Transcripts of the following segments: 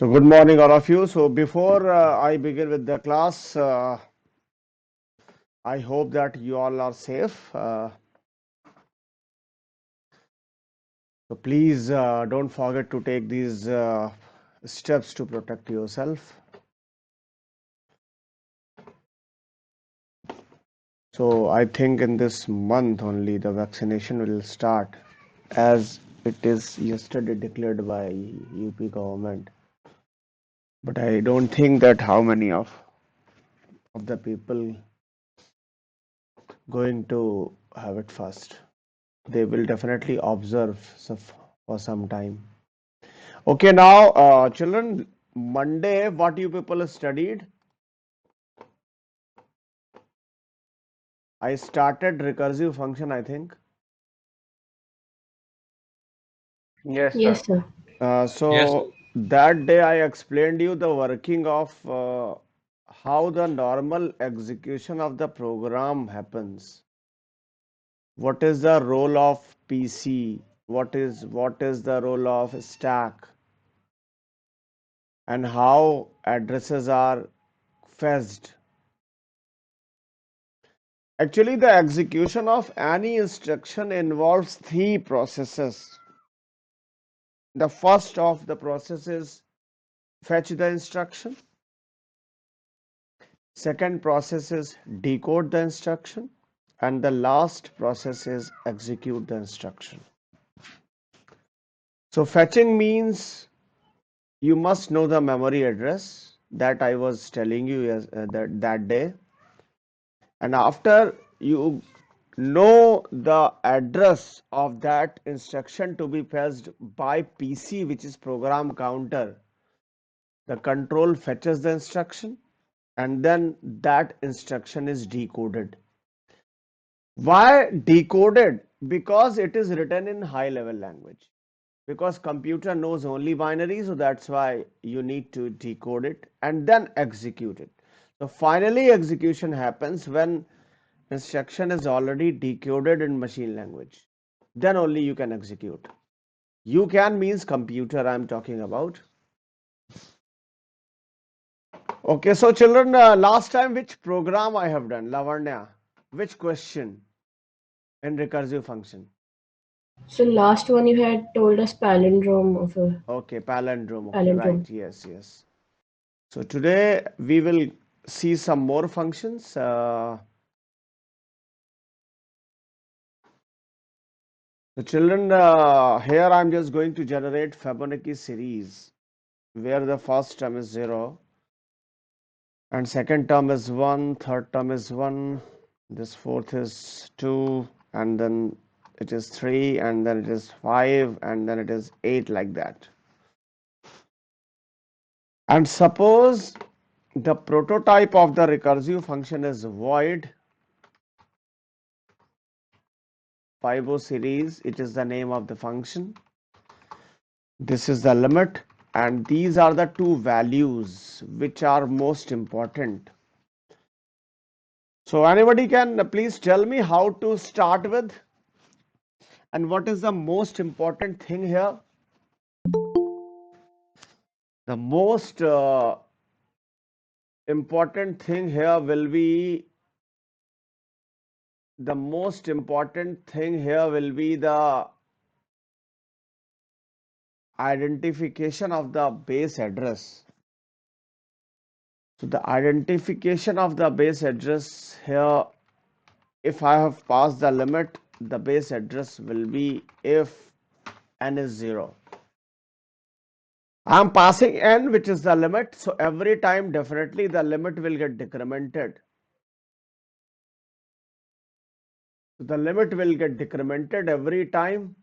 So good morning, all of you. So before I begin with the class, I hope that you all are safe. So please don't forget to take these steps to protect yourself. So I think in this month only the vaccination will start, as it is yesterday declared by UP government. But I don't think that how many of the people going to have it first. They will definitely observe for some time. Okay, now, children, Monday, what you people studied? I started recursive function, I think. Yes, sir. Yes, sir. Yes. So that day I explained you the working of how the normal execution of the program happens. What is the role of PC? What is the role of stack? And how addresses are fetched. Actually, the execution of any instruction involves three processes. The first of the process is fetch the instruction. Second process is decode the instruction. And the last process is execute the instruction. So fetching means you must know the memory address that I was telling you that day. And after you know the address of that instruction to be fetched by PC, which is program counter, the control fetches the instruction and then that instruction is decoded. Why decoded? Because it is written in high level language. Because computer knows only binary, so that's why you need to decode it and then execute it. So finally execution happens when instruction is already decoded in machine language. Then only you can execute. You can means computer I'm talking about. Okay, so children, last time which program I have done? Lavanya, which question in recursive function? So last one you had told us palindrome of a Okay, palindrome. Okay, palindrome. right. Yes, yes. So today we will see some more functions. The children, here I'm just going to generate Fibonacci series where the first term is 0 and second term is 1, third term is 1, this fourth is 2, and then it is 3, and then it is 5, and then it is 8, like that. And suppose the prototype of the recursive function is void Fibo series, it is the name of the function. This is the limit, and these are the two values which are most important. So anybody can please tell me how to start with and what is the most important thing here? The most important thing here will be the identification of the base address. So the identification of the base address here, if I have passed the limit, the base address will be if n is 0. I am passing n, which is the limit, so every time definitely the limit will get decremented. So the limit will get decremented every time,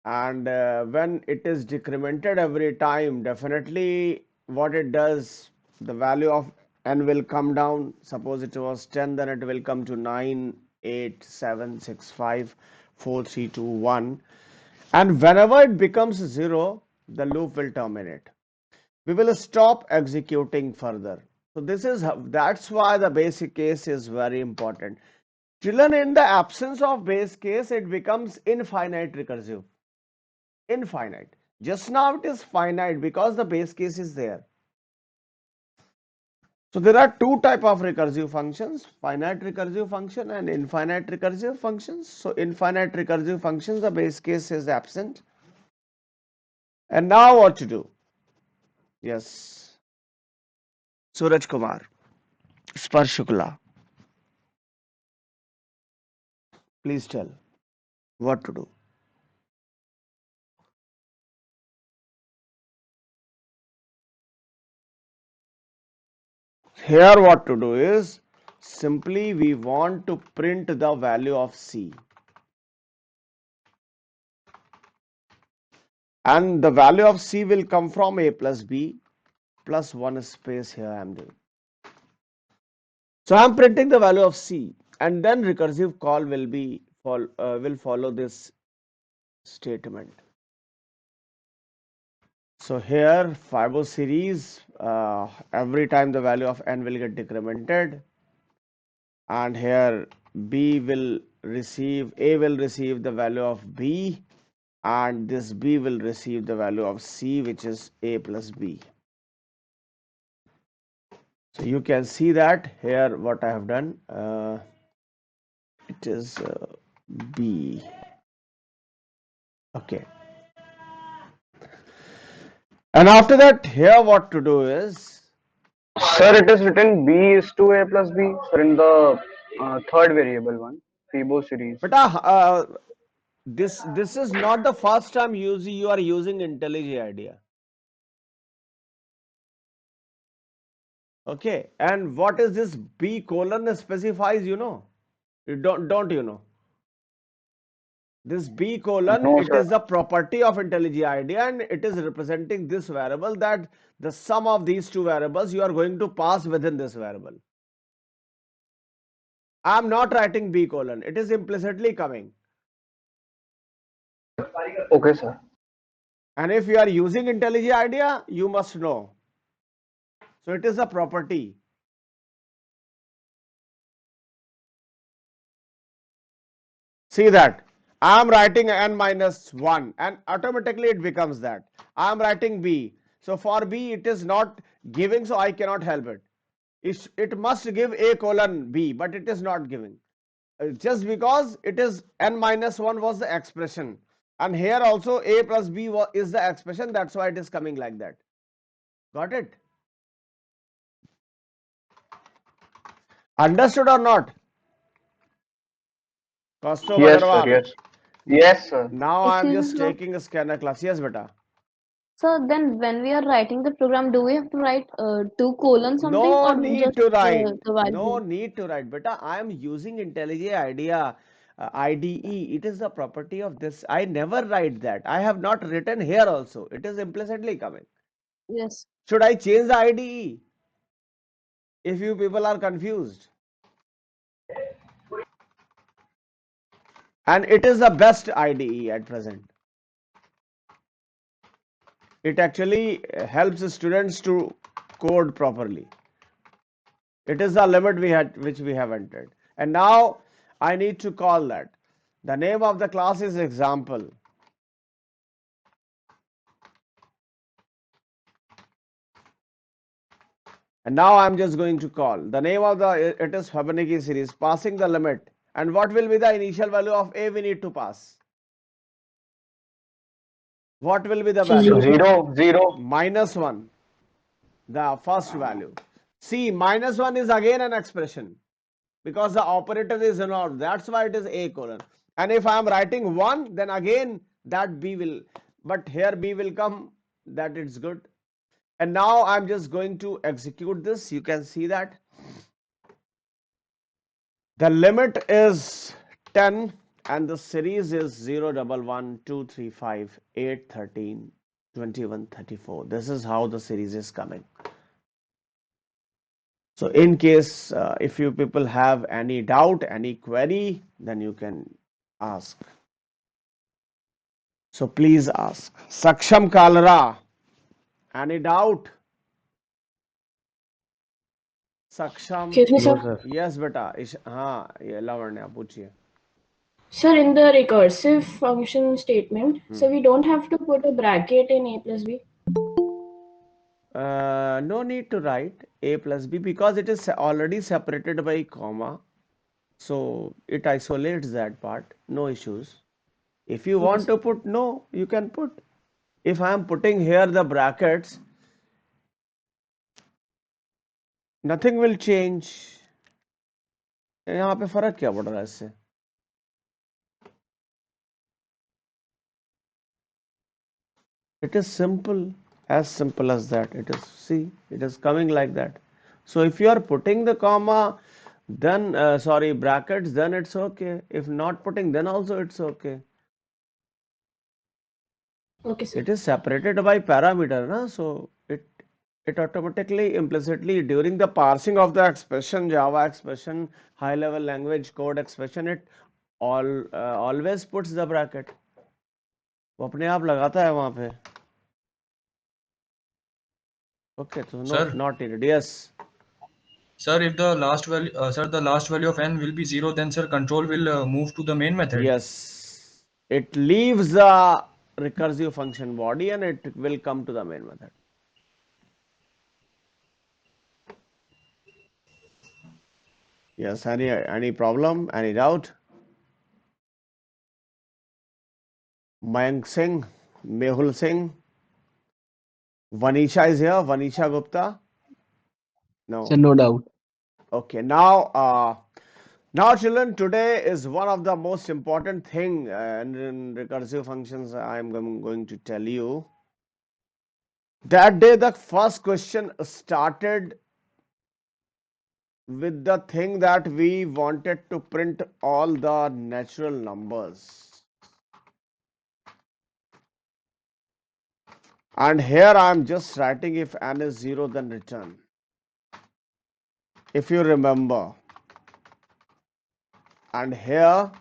and when it is decremented every time, definitely what it does, the value of n will come down. Suppose it was 10, then it will come to 9, 8, 7, 6, 5, 4, 3, 2, 1. And whenever it becomes 0, the loop will terminate. We will stop executing further. So that's why the basic case is very important. Children, in the absence of base case, it becomes infinite recursive. Infinite. Just now it is finite because the base case is there. So there are two type of recursive functions, finite recursive function and infinite recursive functions. So infinite recursive functions, the base case is absent. And now what to do? Yes, Suraj Kumar, Sparsh Shukla, please tell what to do. Here what to do is simply we want to print the value of C, and the value of C will come from A plus B plus one space here I am doing. So I am printing the value of C, and then recursive call will follow this statement. So here Fibo series, every time the value of n will get decremented, and here A will receive the value of B, and this B will receive the value of C, which is A plus B. So you can see that here what I have done, it is B. Okay. And after that, here what to do is, Sir, it is written B is to A plus B. Sir, in the third variable one, Fibo series. but this is not the first time you are using IntelliJ IDEA. Okay, and what is this B colon specifies, you know? You don't you know? This B colon, No, it sir. is the property of IntelliJ IDEA, and it is representing this variable, that the sum of these two variables you are going to pass within this variable. I am not writing B colon, it is implicitly coming. Okay, sir. And if you are using IntelliJ IDEA, you must know. So it is a property. See that I am writing n minus 1 and automatically it becomes that. I am writing B. So for B it is not giving, so I cannot help it. It must give A colon B, but it is not giving. Just because it is n minus 1 was the expression. And here also A plus B is the expression. That's why it is coming like that. Got it? Understood or not? Kaustubh Yes, sir. Agarwal. Yes. Yes, sir. Now I am Excuse me, just sir. taking a scanner class. Yes, beta. So then when we are writing the program, do we have to write two colon something No or need just to write. the No value? need to write. Beta, I am using IntelliJ IDEA IDE. It is the property of this. I never write that. I have not written here also. It is implicitly coming. Yes. Should I change the IDE? If you people are confused. And it is the best IDE at present. It actually helps students to code properly. It is the limit which we have entered. And now I need to call that. The name of the class is example. And now I'm just going to call. The name of it is Fibonacci series, passing the limit. And what will be the initial value of A we need to pass? What will be the value? Zero. Zero, zero. -1, the first value. See, -1 is again an expression because the operator is not. That's why it is A colon. And if I am writing 1, then again that B will, but here B will come, that it's good. And now I'm just going to execute this. You can see that the limit is 10 and the series is 0, 1, 2, 3, 5, 8, 13, 21, 34. This is how the series is coming. So in case if you people have any doubt, any query, then you can ask. So please ask. Saksham Kalra, any doubt? Saksham, Excuse me, No, sir. sir. yes beta. हाँ ये लावण्या पूछिए. Sir, in the recursive function statement, so we don't have to put a bracket in a plus b. No need to write a plus b because it is already separated by comma. So it isolates that part, no issues. If you Okay, want sir. to put no, you can put. If I am putting here the brackets, nothing will change. यहाँ पे फर्क क्या पड़ रहा है इससे? It is simple as that. It is, see, it is coming like that. So if you are putting the comma, then sorry, brackets, then it's okay. If not putting, then also it's okay. Okay, sir. It is separated by parameter, na? So it automatically, implicitly during the parsing of the expression, Java expression, high level language code expression, it always puts the bracket. वो अपने आप लगाता है वहां पे. Okay, so no, Sir, not needed. Yes. sir, if the last value, sir, the last value of n will be 0, then sir, control will move to the main method. Yes, it leaves the recursive function body and it will come to the main method. Yes, any problem? Any doubt? Mayank Singh, Mehul Singh, Vanisha is here. Vanisha Gupta. So No. no doubt. Okay. Now, children, today is one of the most important thing in recursive functions. I am going to tell you. That day, the first question started with the thing that we wanted to print all the natural numbers. And here I am just writing if n is 0 then return. If you remember. And here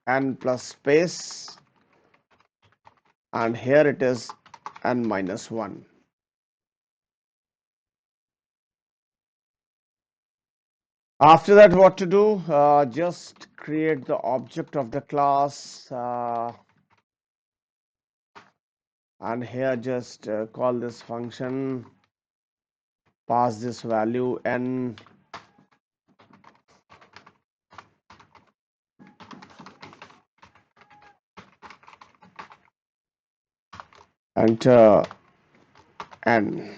n plus space and here it is n minus 1. After that what to do? Just create the object of the class and here just call this function, pass this value n, enter n,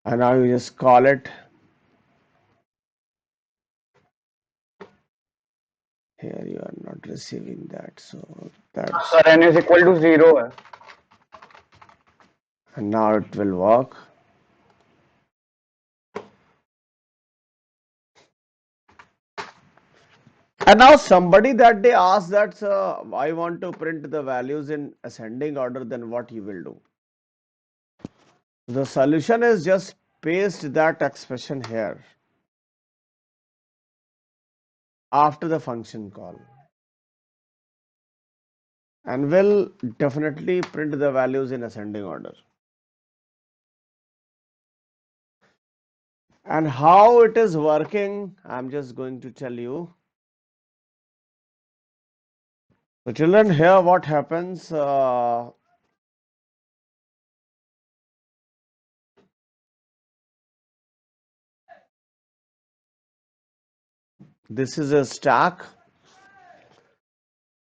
and now you just call it. Here you are not receiving that, so that's, Sir, n is equal to 0 है. and now it will work. And now somebody that day asked that I want to print the values in ascending order, then what you will do? The solution is just paste that expression here after the function call and will definitely print the values in ascending order. And how it is working, I'm just going to tell you. So children, here what happens, this is a stack.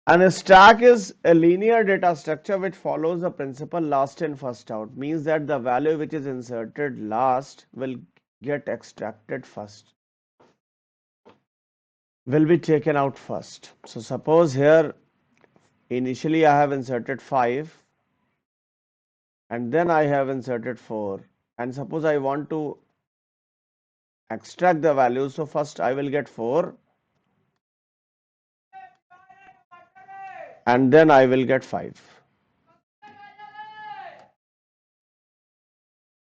And a stack is a linear data structure which follows the principle last in first out. Means that the value which is inserted last will get extracted first, will be taken out first. So suppose here initially I have inserted 5 and then I have inserted 4, and suppose I want to extract the value, so first I will get 4 and then I will get 5.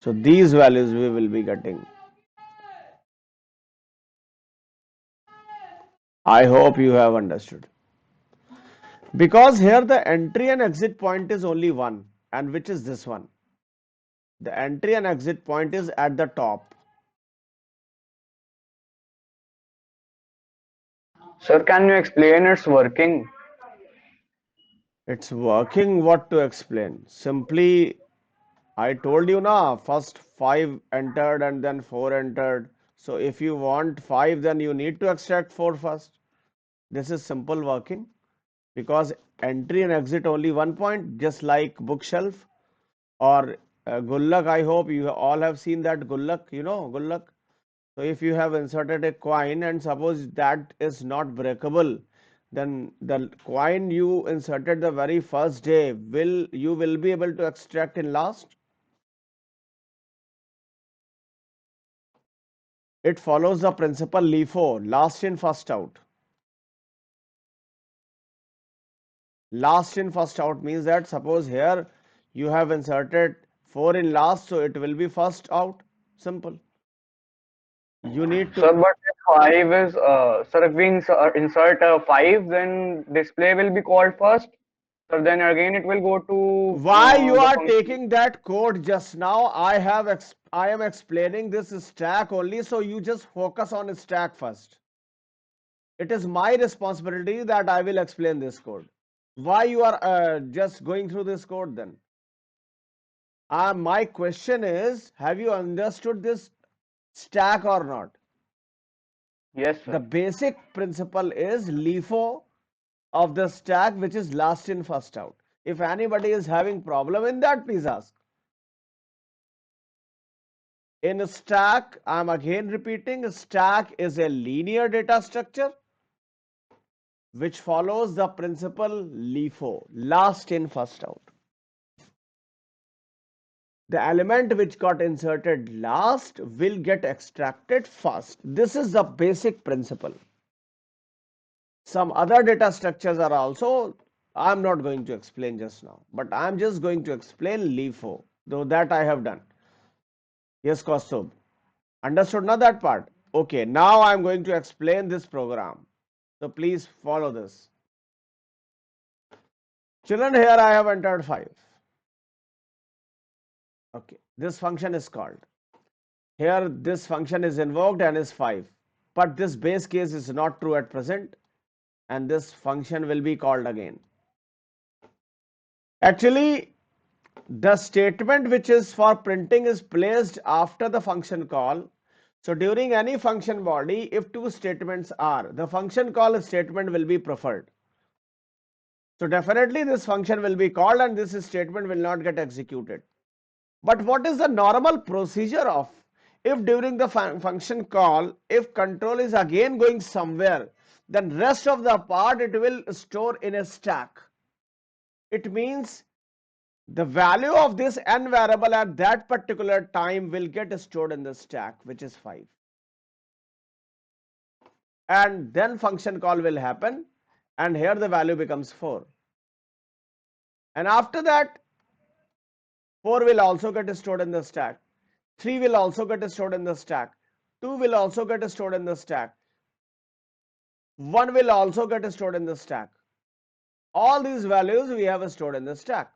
So these values we will be getting. I hope you have understood. Because here the entry and exit point is only one, and which is this one. The entry and exit point is at the top. Sir, can you explain its working? It's working. What to explain? Simply, I told you na, first 5 entered and then 4 entered. So if you want 5, then you need to extract 4 first. This is simple working because entry and exit only 1 point, just like bookshelf or gullak. I hope you all have seen that gullak, gullak. So if you have inserted a coin and suppose that is not breakable, then the coin you inserted the very first day, you will be able to extract in last? It follows the principle LIFO, last in first out. Last in first out means that suppose here you have inserted 4 in last, so it will be first out. Simple. You need Sir, to. but if 5 is, sir, if we insert 5, then display will be called first. So then again it will go to Why you the are function. taking that code just now? I am explaining this stack only, so you just focus on stack first. It is my responsibility that I will explain this code. Why you are just going through this code then? My question is, have you understood this stack or not? Yes, The sir. basic principle is LIFO of the stack, which is last in first out. If anybody is having problem in that, please ask. In a stack, I'm again repeating, a stack is a linear data structure which follows the principle LIFO, last in first out. The element which got inserted last will get extracted first. This is the basic principle. Some other data structures are also, I'm not going to explain just now, but I'm just going to explain LIFO, though that I have done. Yes, Kaustubh. Understood now that part? Okay, now I'm going to explain this program. So please follow this. Children, here I have entered 5. Okay, this function is called. Here this function is invoked and is 5. But this base case is not true at present, and this function will be called again. Actually, the statement which is for printing is placed after the function call. So during any function body, if 2 statements are, the function call statement will be preferred. So definitely this function will be called and this statement will not get executed. But what is the normal procedure of, if during the function call, if control is again going somewhere, then rest of the part it will store in a stack. It means the value of this n variable at that particular time will get stored in the stack, which is 5. And then function call will happen, and here the value becomes 4. And after that, 4 will also get stored in the stack. 3 will also get stored in the stack. 2 will also get stored in the stack. 1 will also get stored in the stack. All these values we have stored in the stack.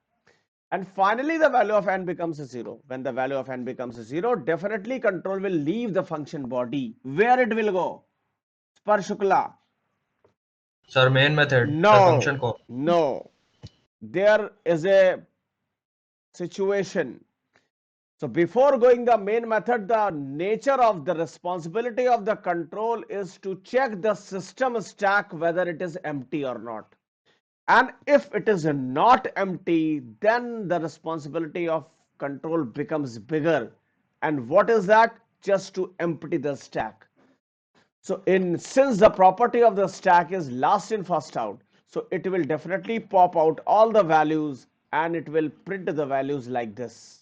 And finally, the value of n becomes 0. When the value of n becomes 0, definitely control will leave the function body. Where it will go? Sparshukla. Sir, main method. Sir, No, function call. no. There is a situation. So before going the main method, the nature of the responsibility of the control is to check the system stack whether it is empty or not. And if it is not empty, then the responsibility of control becomes bigger. And what is that? Just to empty the stack. So since the property of the stack is last in first out, so it will definitely pop out all the values and it will print the values like this.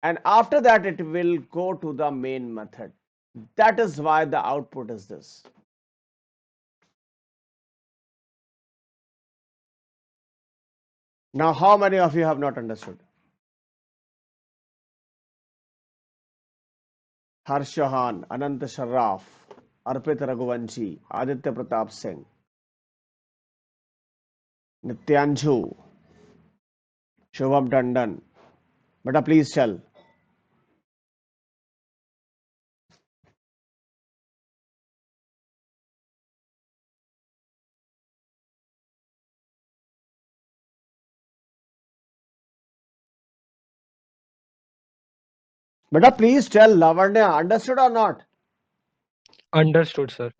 And after that it will go to the main method. That is why the output is this. Now, how many of you have not understood? Harsh Chauhan, Anant Sharraf, Arpit Raghuvanshi, Aditya Pratap Singh, Nityanshu, Shubham Tandon. Beta, please tell. Beta, please tell Lavanya, understood or not? Understood, sir.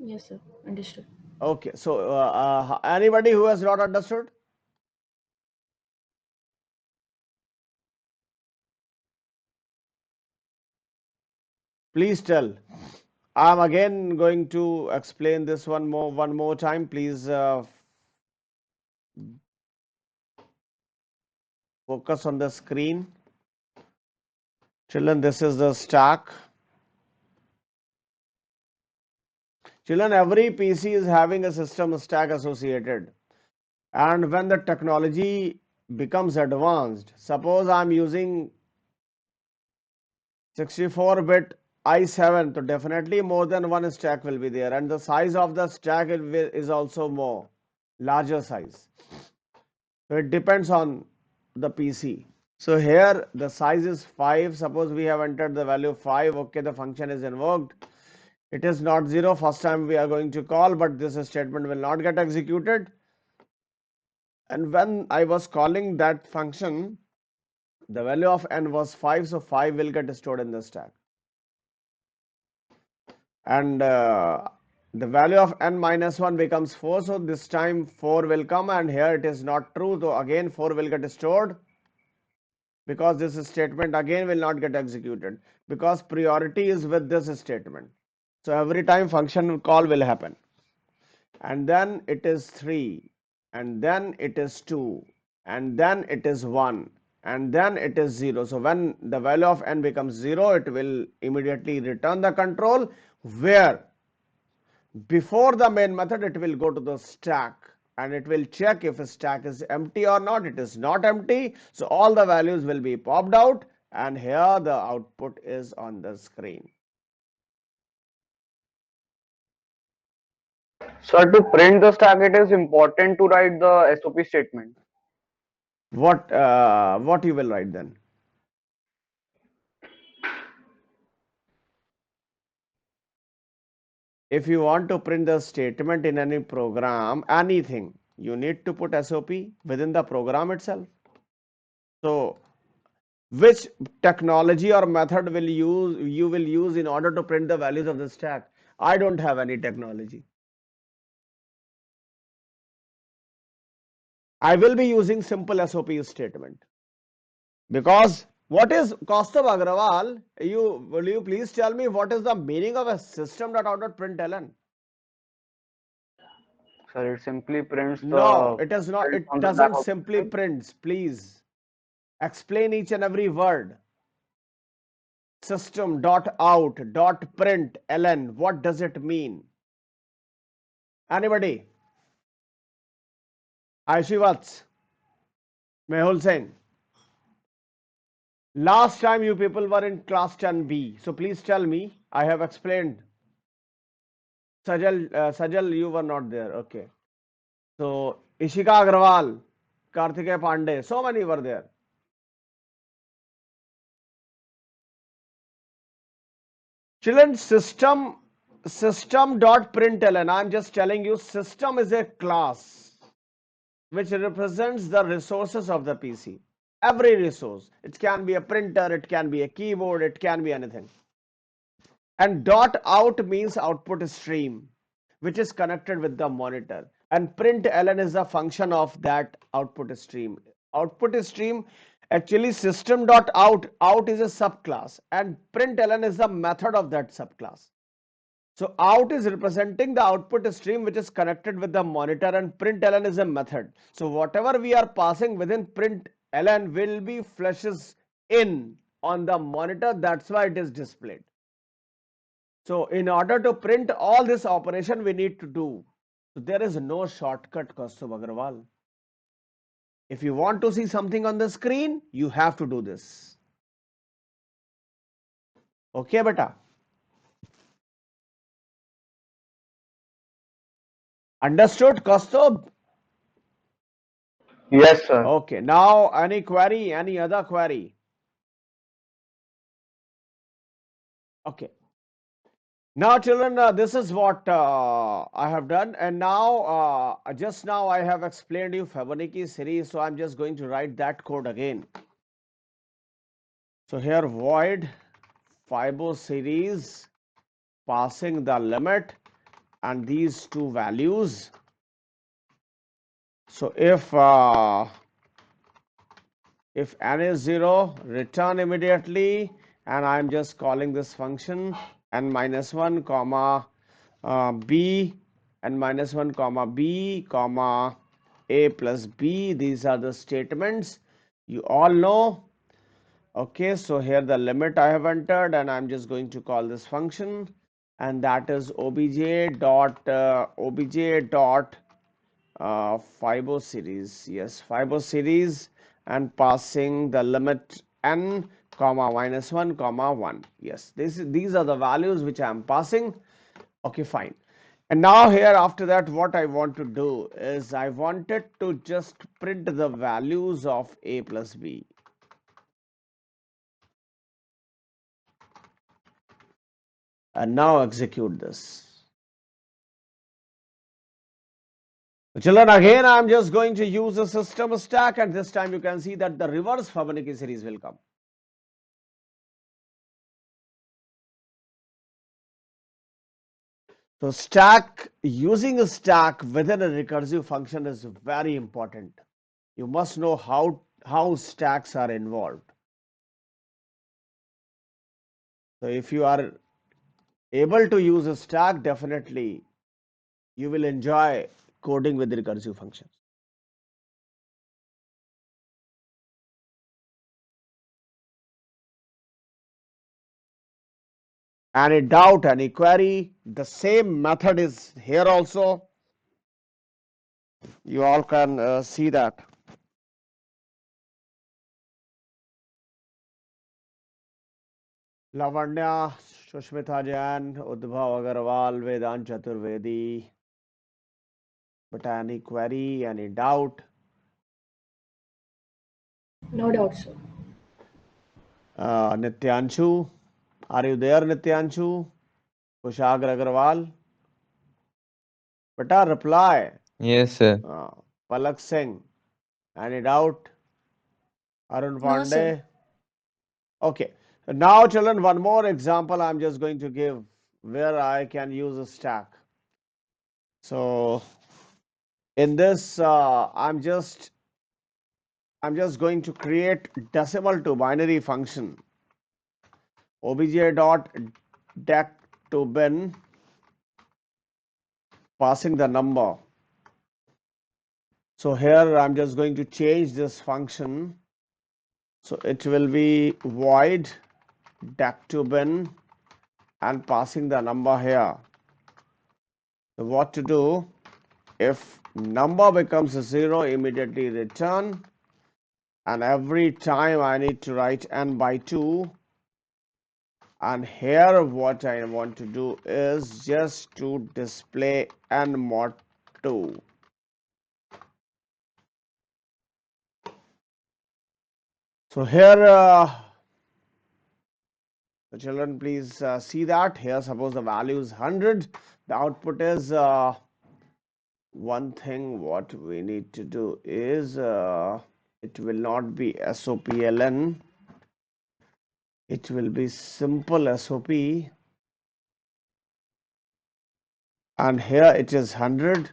Yes, sir. Understood. Okay, so anybody who has not understood? Please tell. I'm again going to explain this one more time. Please focus on the screen. Children, this is the stack. Children, every PC is having a system stack associated. And when the technology becomes advanced, suppose I'm using 64-bit i7, so definitely more than one stack will be there, and the size of the stack is also more larger size. So it depends on the PC. So here the size is 5. Suppose we have entered the value 5. Okay, the function is invoked. It is not 0. First time we are going to call, but this statement will not get executed. And when I was calling that function, the value of n was 5. So 5 will get stored in the stack. And the value of n minus 1 becomes 4. So this time 4 will come, and here it is not true. So again 4 will get stored, because this statement again will not get executed, because priority is with this statement. So every time function call will happen, and then it is 3, and then it is 2, and then it is 1, and then it is 0. So when the value of n becomes 0, it will immediately return the control, where before the main method it will go to the stack and it will check if a stack is empty or not. It is not empty, so all the values will be popped out, and here the output is on the screen. Sir, to print the stack, it is important to write the SOP statement. What you will write then? If you want to print the statement in any program, anything, you need to put SOP within the program itself. So which technology or method will you will use in order to print the values of the stack? I don't have any technology. I will be using simple SOP statement, because what is Kaustav Agrawal? Will you please tell me what is the meaning of a system.out.println? Sir, it simply prints No, the it is not. print It on the back doesn't of the simply file. prints. Please explain each and every word. System.out.println. What does it mean? Anybody? Aishivats, Mehul Singh. Last time you people were in class 10B. So please tell me. I have explained. Sajal, you were not there. Okay. So Ishika Agrawal, Karthikeya Pandey, so many were there. Children, system.println. I'm just telling you, system is a class which represents the resources of the PC. Every resource. It can be a printer, it can be a keyboard, it can be anything. And dot out means output stream, which is connected with the monitor. And println is a function of that output stream. Output stream, actually system.out is a subclass, and println is the method of that subclass. So out is representing the output stream which is connected with the monitor, and println is a method. So whatever we are passing within println will be flashes in on the monitor. That's why it is displayed. So in order to print all this operation we need to do. So there is no shortcut, Kaustav Agrawal. If you want to see something on the screen, you have to do this. Okay, beta. Understood, Kaustav? Yes, sir. Okay, now any query, any other query? Okay. Now children, this is what I have done, and now just now I have explained you Fibonacci series, so I'm just going to write that code again. So here void Fibo series passing the limit and these two values. So if n is 0, return immediately, and I'm just calling this function n minus 1 comma b, n minus 1 comma b comma a plus b. These are the statements you all know. Okay, so here the limit I have entered, and I'm just going to call this function, and that is obj dot Fibo series. Yes, Fibo series, and passing the limit n comma minus 1 comma 1. Yes, these are the values which I am passing. Okay, fine. And now here after that, what I want to do is I wanted to just print the values of a plus b. And now execute this. Children, again I am just going to use a system stack, and this time you can see that the reverse Fibonacci series will come. So stack, using a stack within a recursive function is very important. You must know how stacks are involved. So if you are able to use a stack, definitely you will enjoy coding with recursive functions. Any doubt, any query, the same method is here also. You all can see that. Lavanya, Sushmita Jain, Udbhav Agarwal, Vedant Chaturvedi. But any query, any doubt? No doubt, sir. Nityanshu, are you there, Nityanshu? Kushagra Agarwal? Beta, reply. Yes, sir. Palak Singh, any doubt? Arun No, sir. Pandey? Okay. Now, children, one more example I'm just going to give where I can use a stack. So, in this, I'm just going to create decimal to binary function. Obj dot dec to bin, passing the number. So here I'm just going to change this function. So it will be void dec to bin and passing the number here. So what to do? If number becomes a 0, immediately return. And every time I need to write n by 2. And here what I want to do is just to display n mod 2. So here, the children, please see that here, suppose the value is 100. The output is one thing. What we need to do is it will not be SOPLN. It will be simple SOP. And here it is 100.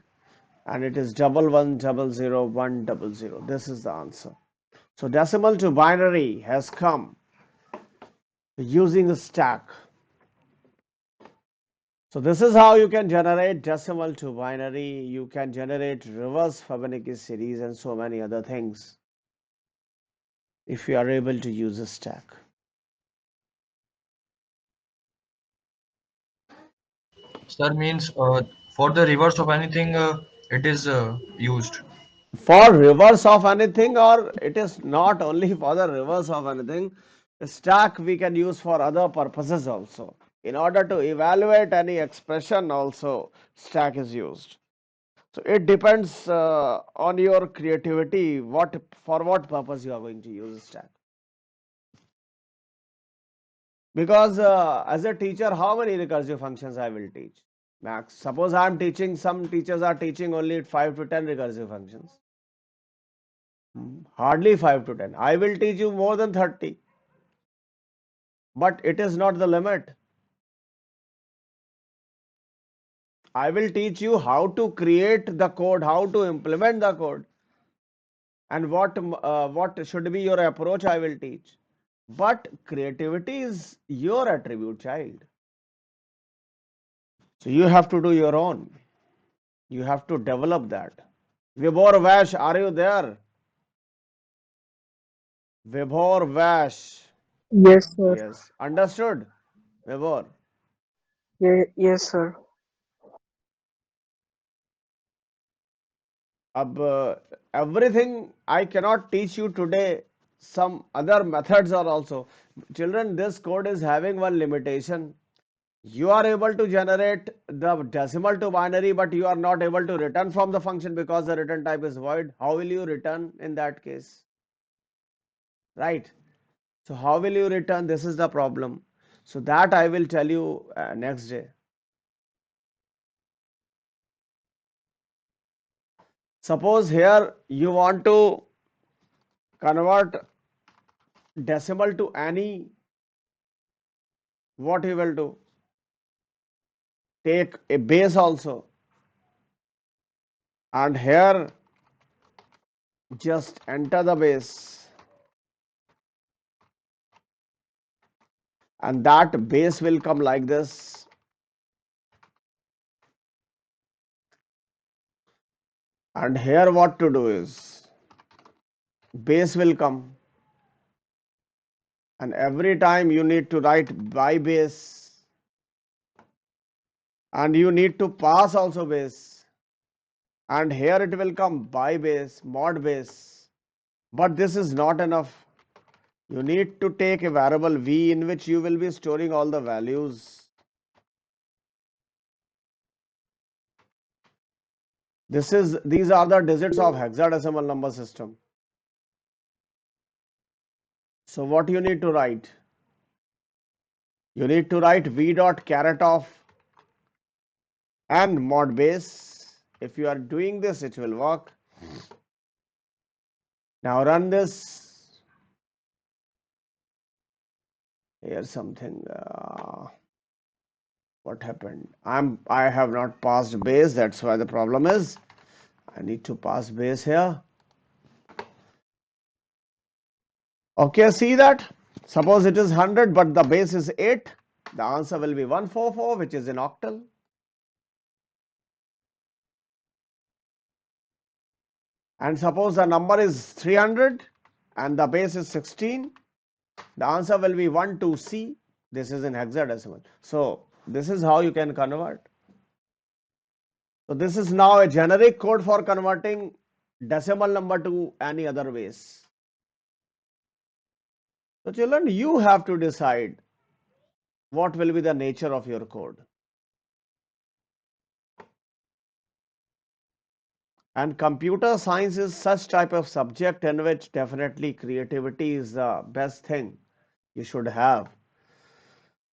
And it is 11000100. This is the answer. So decimal to binary has come using a stack. So this is how you can generate decimal to binary. You can generate reverse Fibonacci series and so many other things if you are able to use a stack. Sir means for the reverse of anything, it is used. For reverse of anything, or it is not only for the reverse of anything, a stack we can use for other purposes also. In order to evaluate any expression also, stack is used. So it depends on your creativity, for what purpose you are going to use a stack. Because as a teacher, how many recursive functions I will teach? Max. Suppose I am teaching, some teachers are teaching only 5 to 10 recursive functions. Hardly 5 to 10. I will teach you more than 30. but it is not the limit. I will teach you how to create the code, how to implement the code, and what should be your approach. I will teach. But creativity is your attribute, child. So you have to do your own. You have to develop that. Vibhor Vash, are you there? Vibhor Vash. Yes, sir. Yes. Understood? Vibhor. Yes, sir. Everything I cannot teach you today. Some other methods are also. Children, this code is having one limitation. You are able to generate the decimal to binary, but you are not able to return from the function because the return type is void. How will you return in that case? Right? So how will you return? This is the problem. So that I will tell you next day. Suppose here you want to convert decimal to any, what you will do? Take a base also, and here just enter the base, and that base will come like this. And here what to do is base will come, and every time you need to write by base, and you need to pass also base, and here it will come by base, mod base. But this is not enough. You need to take a variable v in which you will be storing all the values. These are the digits of hexadecimal number system. So what you need to write? You need to write v dot caret of and mod base. If you are doing this, it will work. Now run this. Here's something. What happened? I have not passed base. That's why the problem is. I need to pass base here. Okay, see that? Suppose it is 100, but the base is 8. The answer will be 144, which is in octal. And suppose the number is 300 and the base is 16. The answer will be 12C. This is in hexadecimal. So this is how you can convert. So this is now a generic code for converting decimal number to any other base. So children, you have to decide what will be the nature of your code. And computer science is such type of subject in which definitely creativity is the best thing you should have.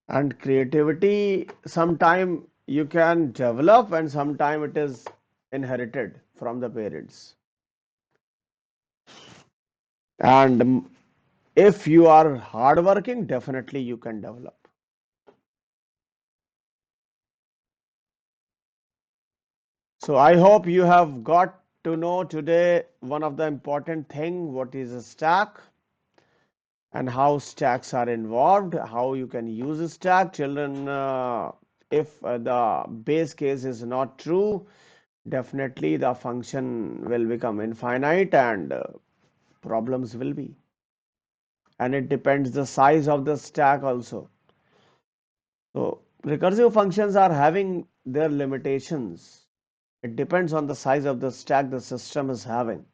And creativity sometime you can develop and sometime it is inherited from the parents. And if you are hardworking, definitely you can develop. So I hope you have got to know today one of the important thing, what is a stack and how stacks are involved, how you can use a stack. Children, if the base case is not true, definitely the function will become infinite and problems will be. And it depends the size of the stack also. So recursive functions are having their limitations. It depends on the size of the stack the system is having.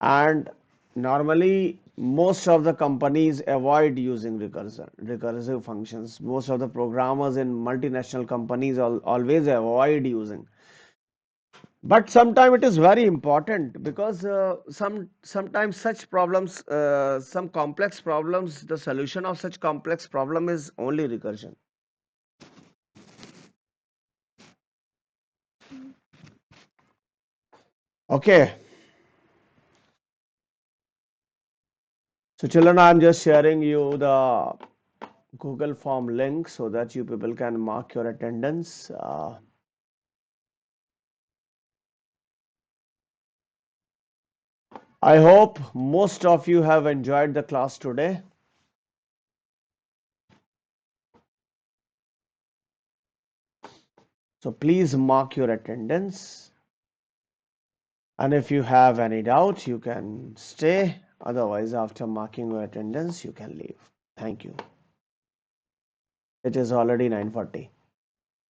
And normally most of the companies avoid using recursive functions. Most of the programmers in multinational companies always avoid using. But sometimes it is very important because sometimes such problems, some complex problems, the solution of such complex problem is only recursion. Okay. So children, I'm just sharing you the Google Form link so that you people can mark your attendance. I hope most of you have enjoyed the class today. So please mark your attendance. And if you have any doubt, you can stay. Otherwise, after marking your attendance, you can leave. Thank you. It is already 9:40.